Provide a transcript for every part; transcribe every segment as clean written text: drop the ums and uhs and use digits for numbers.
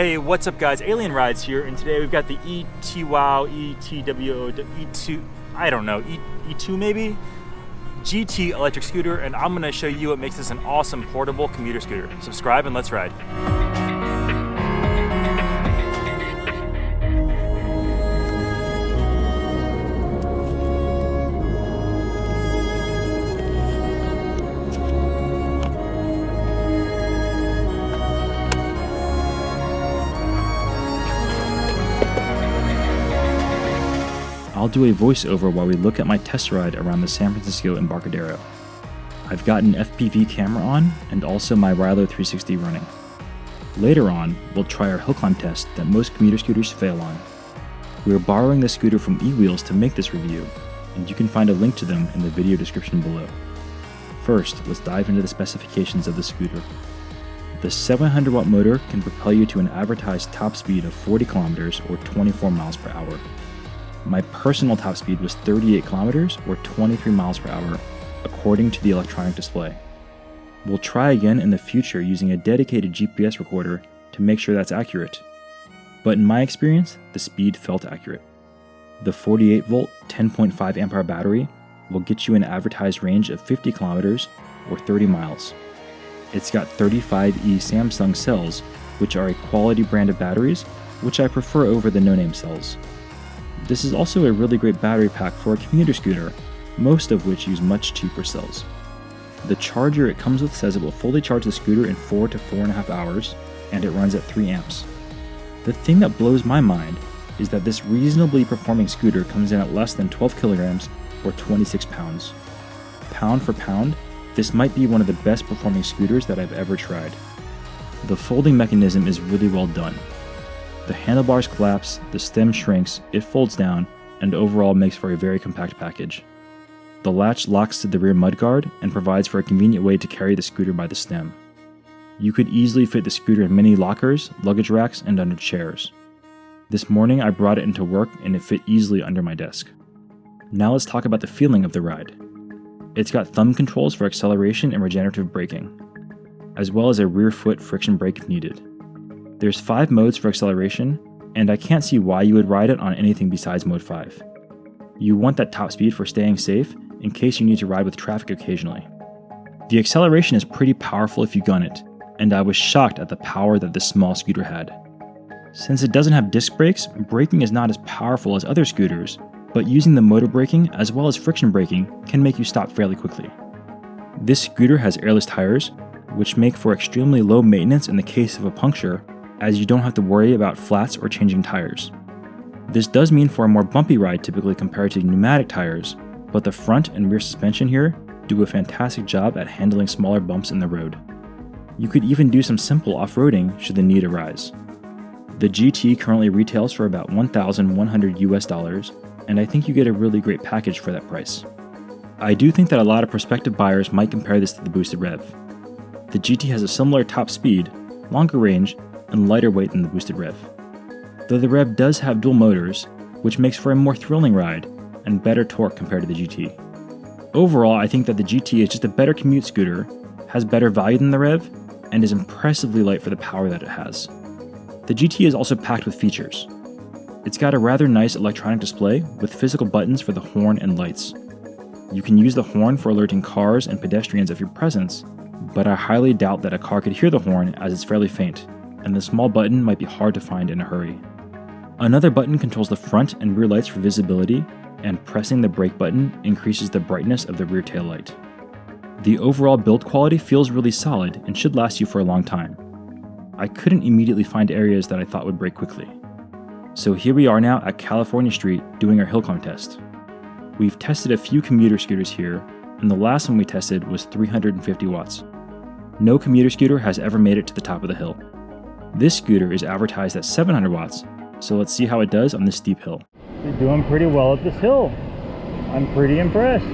Hey, what's up guys? Alien Rides here, and today we've got the E-Twow, E-T-W-O, E-2, I don't know, E-2 maybe? GT electric scooter, and I'm gonna show you what makes this an awesome portable commuter scooter. Subscribe and let's ride. I'll do a voiceover while we look at my test ride around the San Francisco Embarcadero. I've got an FPV camera on and also my Rilo 360 running. Later on, we'll try our Hillclimb Test that most commuter scooters fail on. We are borrowing the scooter from E-Wheels to make this review, and you can find a link to them in the video description below. First, let's dive into the specifications of the scooter. The 700 watt motor can propel you to an advertised top speed of 40 kilometers or 24 miles per hour. My personal top speed was 38 kilometers or 23 miles per hour, according to the electronic display. We'll try again in the future using a dedicated GPS recorder to make sure that's accurate. But in my experience, the speed felt accurate. The 48 volt, 10.5 amp hour battery will get you an advertised range of 50 kilometers or 30 miles. It's got 35E Samsung cells, which are a quality brand of batteries, which I prefer over the no-name cells. This is also a really great battery pack for a commuter scooter, most of which use much cheaper cells. The charger it comes with says it will fully charge the scooter in 4 to 4.5 hours, and it runs at 3 amps. The thing that blows my mind is that this reasonably performing scooter comes in at less than 12 kilograms or 26 pounds. Pound for pound, this might be one of the best performing scooters that I've ever tried. The folding mechanism is really well done. The handlebars collapse, the stem shrinks, it folds down, and overall makes for a very compact package. The latch locks to the rear mudguard and provides for a convenient way to carry the scooter by the stem. You could easily fit the scooter in many lockers, luggage racks, and under chairs. This morning I brought it into work and it fit easily under my desk. Now let's talk about the feeling of the ride. It's got thumb controls for acceleration and regenerative braking, as well as a rear foot friction brake if needed. There's 5 modes for acceleration, and I can't see why you would ride it on anything besides mode 5. You want that top speed for staying safe in case you need to ride with traffic occasionally. The acceleration is pretty powerful if you gun it, and I was shocked at the power that this small scooter had. Since it doesn't have disc brakes, braking is not as powerful as other scooters, but using the motor braking as well as friction braking can make you stop fairly quickly. This scooter has airless tires, which make for extremely low maintenance in the case of a puncture, as you don't have to worry about flats or changing tires. This does mean for a more bumpy ride typically compared to pneumatic tires, but the front and rear suspension here do a fantastic job at handling smaller bumps in the road. You could even do some simple off-roading should the need arise. The GT currently retails for about $1,100 US, and I think you get a really great package for that price. I do think that a lot of prospective buyers might compare this to the Boosted Rev. The GT has a similar top speed, longer range, and lighter weight than the Boosted Rev. Though the Rev does have dual motors, which makes for a more thrilling ride and better torque compared to the GT. Overall, I think that the GT is just a better commute scooter, has better value than the Rev, and is impressively light for the power that it has. The GT is also packed with features. It's got a rather nice electronic display with physical buttons for the horn and lights. You can use the horn for alerting cars and pedestrians of your presence, but I highly doubt that a car could hear the horn as it's fairly faint, and the small button might be hard to find in a hurry. Another button controls the front and rear lights for visibility, and pressing the brake button increases the brightness of the rear tail light. The overall build quality feels really solid and should last you for a long time. I couldn't immediately find areas that I thought would break quickly. So here we are now at California Street doing our Hillclimb Test. We've tested a few commuter scooters here, and the last one we tested was 350 watts. No commuter scooter has ever made it to the top of the hill. This scooter is advertised at 700 watts, so let's see how it does on this steep hill. You're doing pretty well at this hill. I'm pretty impressed.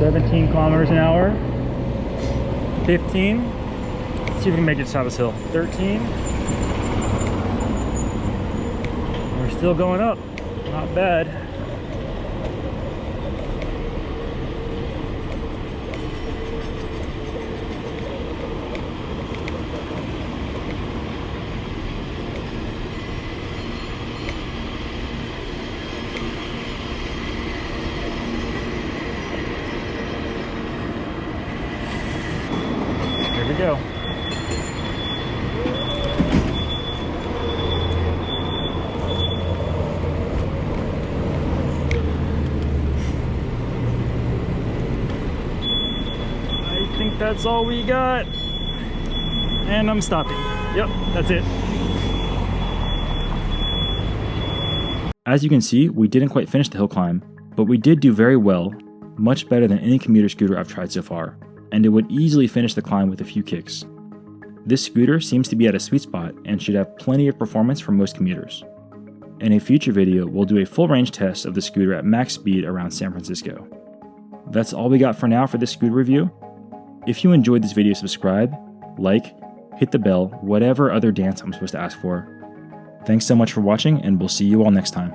"17 kilometers an hour, 15. Let's see if we can make it to the top of this hill. 13. We're still going up. Not bad. Here we go. I think that's all we got. And I'm stopping. Yep, that's it. As you can see, we didn't quite finish the hill climb, but we did do very well, much better than any commuter scooter I've tried so far, and it would easily finish the climb with a few kicks. This scooter seems to be at a sweet spot and should have plenty of performance for most commuters. In a future video, we'll do a full range test of the scooter at max speed around San Francisco. That's all we got for now for this scooter review. If you enjoyed this video, subscribe, like, hit the bell, whatever other dance I'm supposed to ask for. Thanks so much for watching, and we'll see you all next time.